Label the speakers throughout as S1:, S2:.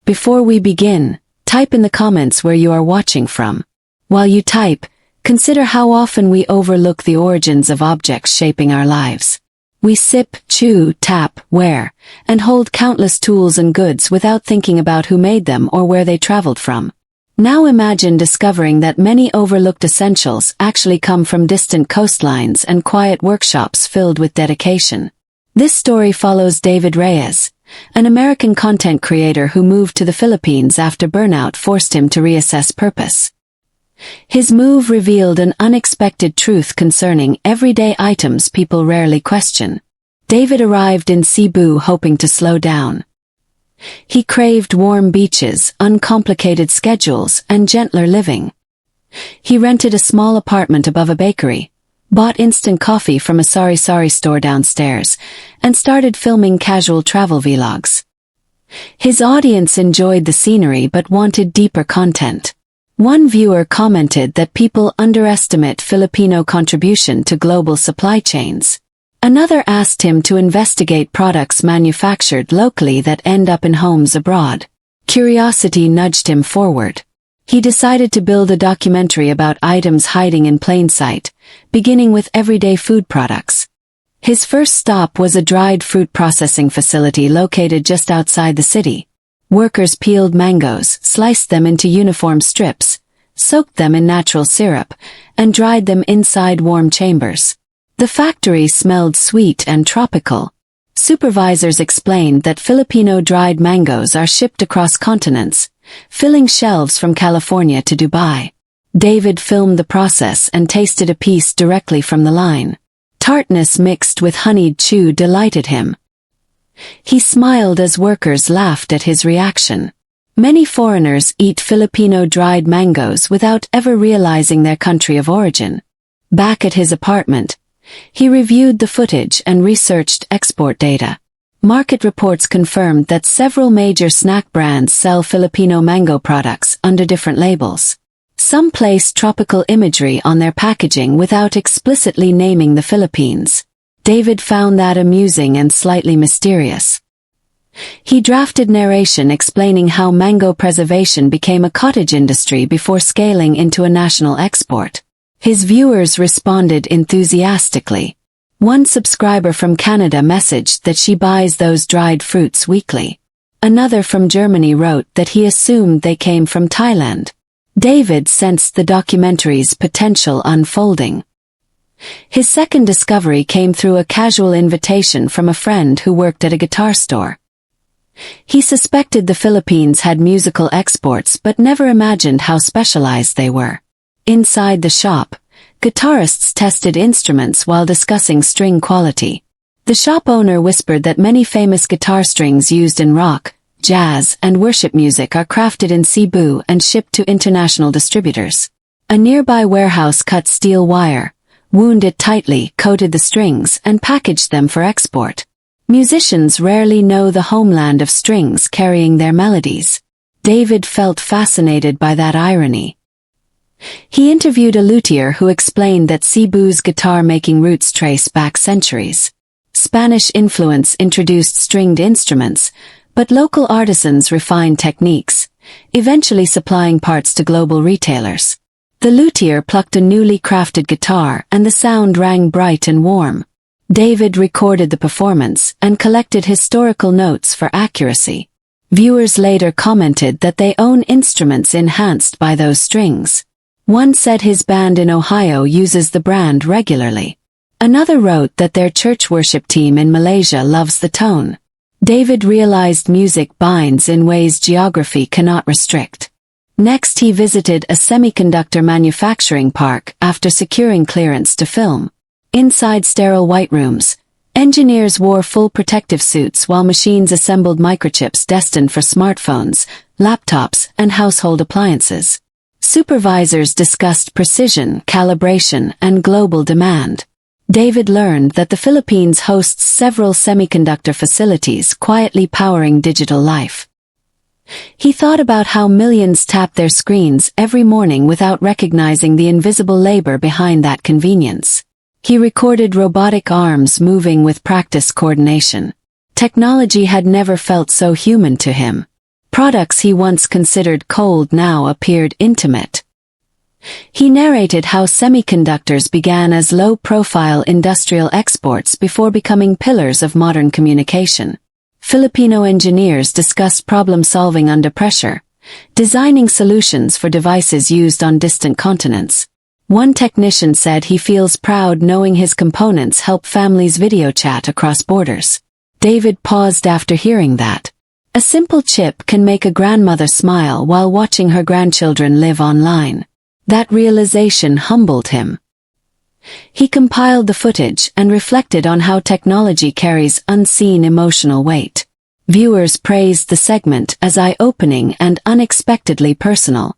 S1: Before we begin, type in the comments where you are watching from. While you type, consider how often we overlook the origins of objects shaping our lives. We sip, chew, tap, wear, and hold countless tools and goods without thinking about who made them or where they traveled from. Now imagine discovering that many overlooked essentials actually come from distant coastlines and quiet workshops filled with dedication. This story follows David Reyes, an American content creator who moved to the Philippines after burnout forced him to reassess purpose. His move revealed an unexpected truth concerning everyday items people rarely question. David arrived in Cebu hoping to slow down. He craved warm beaches, uncomplicated schedules, and gentler living. He rented a small apartment above a bakery, bought instant coffee from a sari-sari store downstairs, and started filming casual travel vlogs. His audience enjoyed the scenery but wanted deeper content. One viewer commented that people underestimate Filipino contribution to global supply chains. Another asked him to investigate products manufactured locally that end up in homes abroad. Curiosity nudged him forward. He decided to build a documentary about items hiding in plain sight, beginning with everyday food products. His first stop was a dried fruit processing facility located just outside the city. Workers peeled mangoes, sliced them into uniform strips, soaked them in natural syrup, and dried them inside warm chambers. The factory smelled sweet and tropical. Supervisors explained that Filipino dried mangoes are shipped across continents, filling shelves from California to Dubai. David filmed the process and tasted a piece directly from the line. Tartness mixed with honeyed chew delighted him. He smiled as workers laughed at his reaction. Many foreigners eat Filipino dried mangoes without ever realizing their country of origin. Back at his apartment, he reviewed the footage and researched export data. Market reports confirmed that several major snack brands sell Filipino mango products under different labels. Some place tropical imagery on their packaging without explicitly naming the Philippines. David found that amusing and slightly mysterious. He drafted narration explaining how mango preservation became a cottage industry before scaling into a national export. His viewers responded enthusiastically. One subscriber from Canada messaged that she buys those dried fruits weekly. Another from Germany wrote that he assumed they came from Thailand. David sensed the documentary's potential unfolding. His second discovery came through a casual invitation from a friend who worked at a guitar store. He suspected the Philippines had musical exports but never imagined how specialized they were. Inside the shop, guitarists tested instruments while discussing string quality. The shop owner whispered that many famous guitar strings used in rock, jazz, and worship music are crafted in Cebu and shipped to international distributors. A nearby warehouse cut steel wire, wound it tightly, coated the strings, and packaged them for export. Musicians rarely know the homeland of strings carrying their melodies. David felt fascinated by that irony. He interviewed a luthier who explained that Cebu's guitar-making roots trace back centuries. Spanish influence introduced stringed instruments, but local artisans refined techniques, eventually supplying parts to global retailers. The luthier plucked a newly crafted guitar and the sound rang bright and warm. David recorded the performance and collected historical notes for accuracy. Viewers later commented that they own instruments enhanced by those strings. One said his band in Ohio uses the brand regularly. Another wrote that their church worship team in Malaysia loves the tone. David realized music binds in ways geography cannot restrict. Next he visited a semiconductor manufacturing park after securing clearance to film. Inside sterile white rooms, engineers wore full protective suits while machines assembled microchips destined for smartphones, laptops, and household appliances. Supervisors discussed precision, calibration, and global demand. David learned that the Philippines hosts several semiconductor facilities quietly powering digital life. He thought about how millions tap their screens every morning without recognizing the invisible labor behind that convenience. He recorded robotic arms moving with practiced coordination. Technology had never felt so human to him. Products he once considered cold now appeared intimate. He narrated how semiconductors began as low-profile industrial exports before becoming pillars of modern communication. Filipino engineers discussed problem-solving under pressure, designing solutions for devices used on distant continents. One technician said he feels proud knowing his components help families video chat across borders. David paused after hearing that. A simple chip can make a grandmother smile while watching her grandchildren live online. That realization humbled him. He compiled the footage and reflected on how technology carries unseen emotional weight. Viewers praised the segment as eye-opening and unexpectedly personal.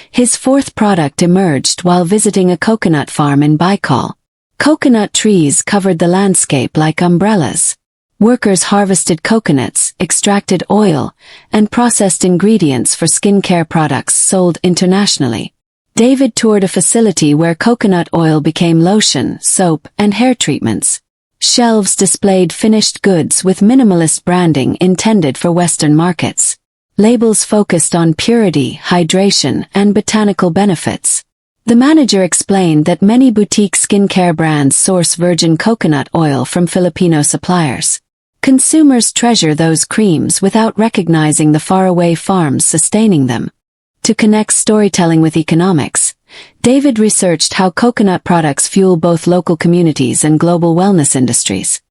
S1: His fourth product emerged while visiting a coconut farm in Baikal. Coconut trees covered the landscape like umbrellas. Workers harvested coconuts, extracted oil, and processed ingredients for skincare products sold internationally. David toured a facility where coconut oil became lotion, soap, and hair treatments. Shelves displayed finished goods with minimalist branding intended for Western markets. Labels focused on purity, hydration, and botanical benefits. The manager explained that many boutique skincare brands source virgin coconut oil from Filipino suppliers. Consumers treasure those creams without recognizing the faraway farms sustaining them. To connect storytelling with economics, David researched how coconut products fuel both local communities and global wellness industries.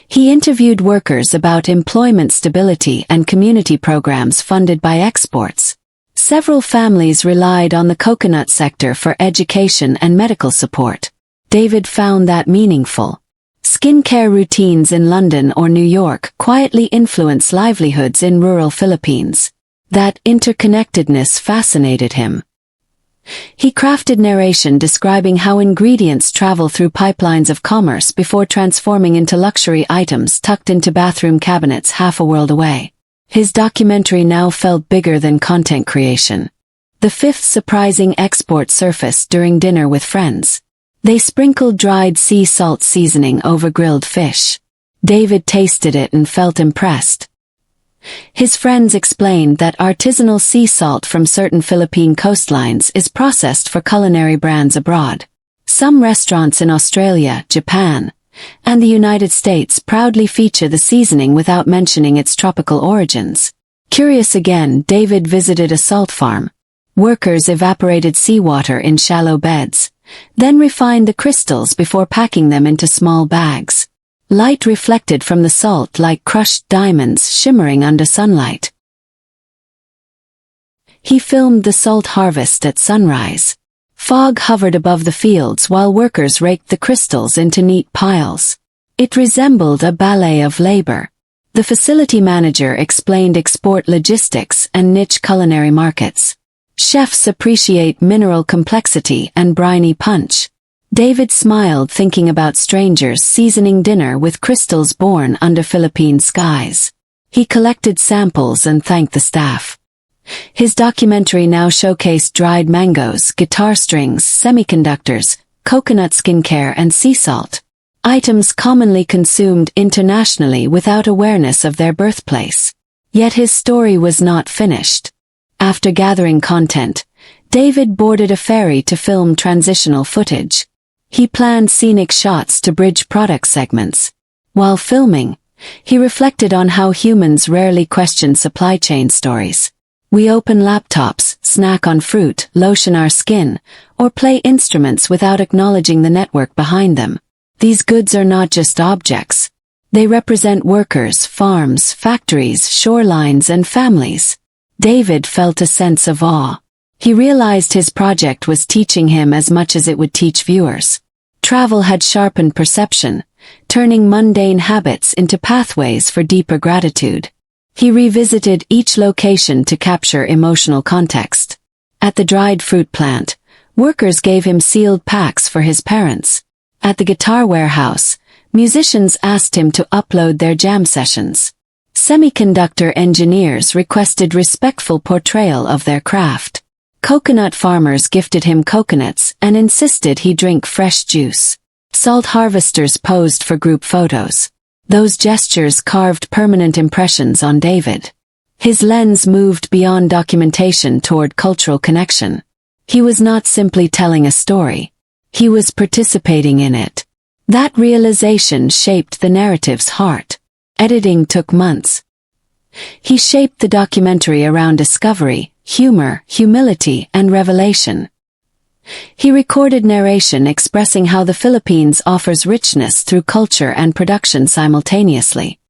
S1: He interviewed workers about employment stability and community programs funded by exports. Several families relied on the coconut sector for education and medical support. David found that meaningful. Skincare routines in London or New York quietly influence livelihoods in rural Philippines. That interconnectedness fascinated him. He crafted narration describing how ingredients travel through pipelines of commerce before transforming into luxury items tucked into bathroom cabinets half a world away. His documentary now felt bigger than content creation. The fifth surprising export surfaced during dinner with friends. They sprinkled dried sea salt seasoning over grilled fish. David tasted it and felt impressed. His friends explained that artisanal sea salt from certain Philippine coastlines is processed for culinary brands abroad. Some restaurants in Australia, Japan, and the United States proudly feature the seasoning without mentioning its tropical origins. Curious again, David visited a salt farm. Workers evaporated seawater in shallow beds, then refined the crystals before packing them into small bags. Light reflected from the salt like crushed diamonds shimmering under sunlight. He filmed the salt harvest at sunrise. Fog hovered above the fields while workers raked the crystals into neat piles. It resembled a ballet of labor. The facility manager explained export logistics and niche culinary markets. Chefs appreciate mineral complexity and briny punch. David smiled thinking about strangers seasoning dinner with crystals born under Philippine skies. He collected samples and thanked the staff. His documentary now showcased dried mangoes, guitar strings, semiconductors, coconut skincare, and sea salt. Items commonly consumed internationally without awareness of their birthplace. Yet his story was not finished. After gathering content, David boarded a ferry to film transitional footage. He planned scenic shots to bridge product segments. While filming, he reflected on how humans rarely question supply chain stories. We open laptops, snack on fruit, lotion our skin, or play instruments without acknowledging the network behind them. These goods are not just objects. They represent workers, farms, factories, shorelines, and families. David felt a sense of awe. He realized his project was teaching him as much as it would teach viewers. Travel had sharpened perception, turning mundane habits into pathways for deeper gratitude. He revisited each location to capture emotional context. At the dried fruit plant, workers gave him sealed packs for his parents. At the guitar warehouse, musicians asked him to upload their jam sessions. Semiconductor engineers requested respectful portrayal of their craft. Coconut farmers gifted him coconuts and insisted he drink fresh juice. Salt harvesters posed for group photos. Those gestures carved permanent impressions on David. His lens moved beyond documentation toward cultural connection. He was not simply telling a story. He was participating in it. That realization shaped the narrative's heart. Editing took months. He shaped the documentary around discovery, humor, humility, and revelation. He recorded narration expressing how the Philippines offers richness through culture and production simultaneously.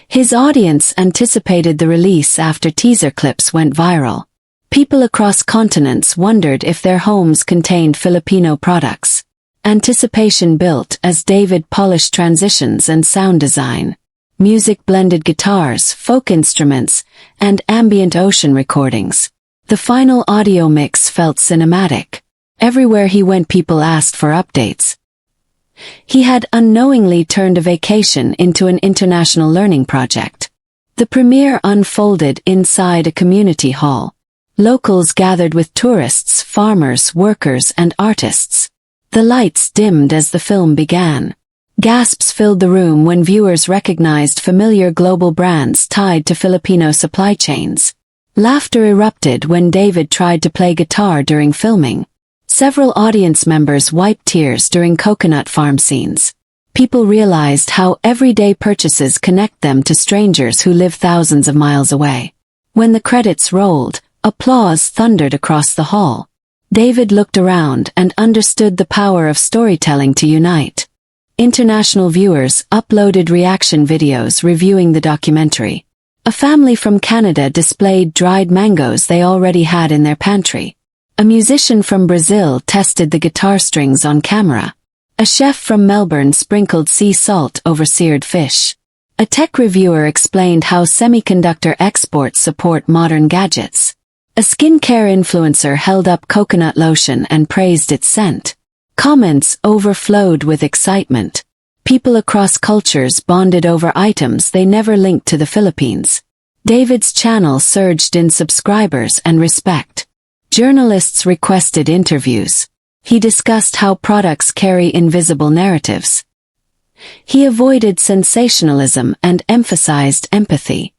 S1: His audience anticipated the release after teaser clips went viral. People across continents wondered if their homes contained Filipino products. Anticipation built as David polished transitions and sound design. Music blended guitars, folk instruments, and ambient ocean recordings. The final audio mix felt cinematic. Everywhere he went, people asked for updates. He had unknowingly turned a vacation into an international learning project. The premiere unfolded inside a community hall. Locals gathered with tourists, farmers, workers, and artists. The lights dimmed as the film began. Gasps filled the room when viewers recognized familiar global brands tied to Filipino supply chains. Laughter erupted when David tried to play guitar during filming. Several audience members wiped tears during coconut farm scenes. People realized how everyday purchases connect them to strangers who live thousands of miles away. When the credits rolled, applause thundered across the hall. David looked around and understood the power of storytelling to unite. International viewers uploaded reaction videos reviewing the documentary. A family from Canada displayed dried mangoes they already had in their pantry. A musician from Brazil tested the guitar strings on camera. A chef from Melbourne sprinkled sea salt over seared fish. A tech reviewer explained how semiconductor exports support modern gadgets. A skincare influencer held up coconut lotion and praised its scent. Comments overflowed with excitement. People across cultures bonded over items they never linked to the Philippines. David's channel surged in subscribers and respect. Journalists requested interviews. He discussed how products carry invisible narratives. He avoided sensationalism and emphasized empathy.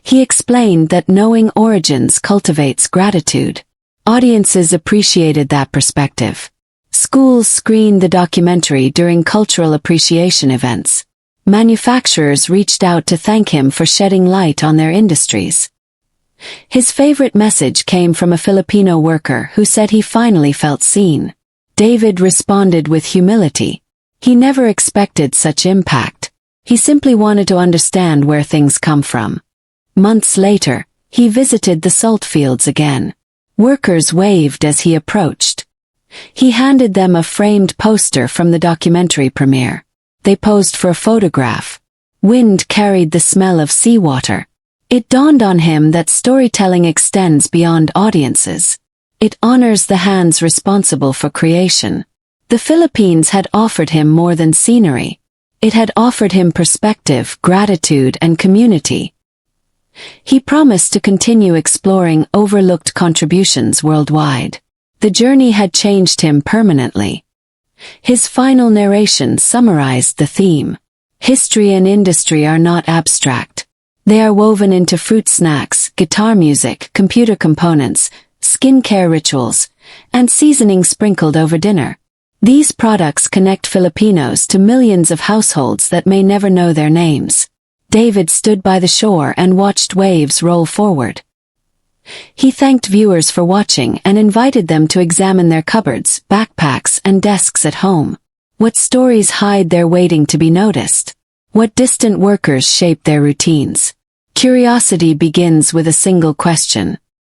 S1: He explained that knowing origins cultivates gratitude. Audiences appreciated that perspective. Schools screened the documentary during cultural appreciation events. Manufacturers reached out to thank him for shedding light on their industries. His favorite message came from a Filipino worker who said he finally felt seen. David responded with humility. He never expected such impact. He simply wanted to understand where things come from. Months later, he visited the salt fields again. Workers waved as he approached. He handed them a framed poster from the documentary premiere. They posed for a photograph. Wind carried the smell of seawater. It dawned on him that storytelling extends beyond audiences. It honors the hands responsible for creation. The Philippines had offered him more than scenery. It had offered him perspective, gratitude, and community. He promised to continue exploring overlooked contributions worldwide. The journey had changed him permanently. His final narration summarized the theme. History and industry are not abstract. They are woven into fruit snacks, guitar music, computer components, skincare rituals, and seasoning sprinkled over dinner. These products connect Filipinos to millions of households that may never know their names. David stood by the shore and watched waves roll forward. He thanked viewers for watching and invited them to examine their cupboards, backpacks, and desks at home. What stories hide there waiting to be noticed? What distant workers shape their routines? Curiosity begins with a single question.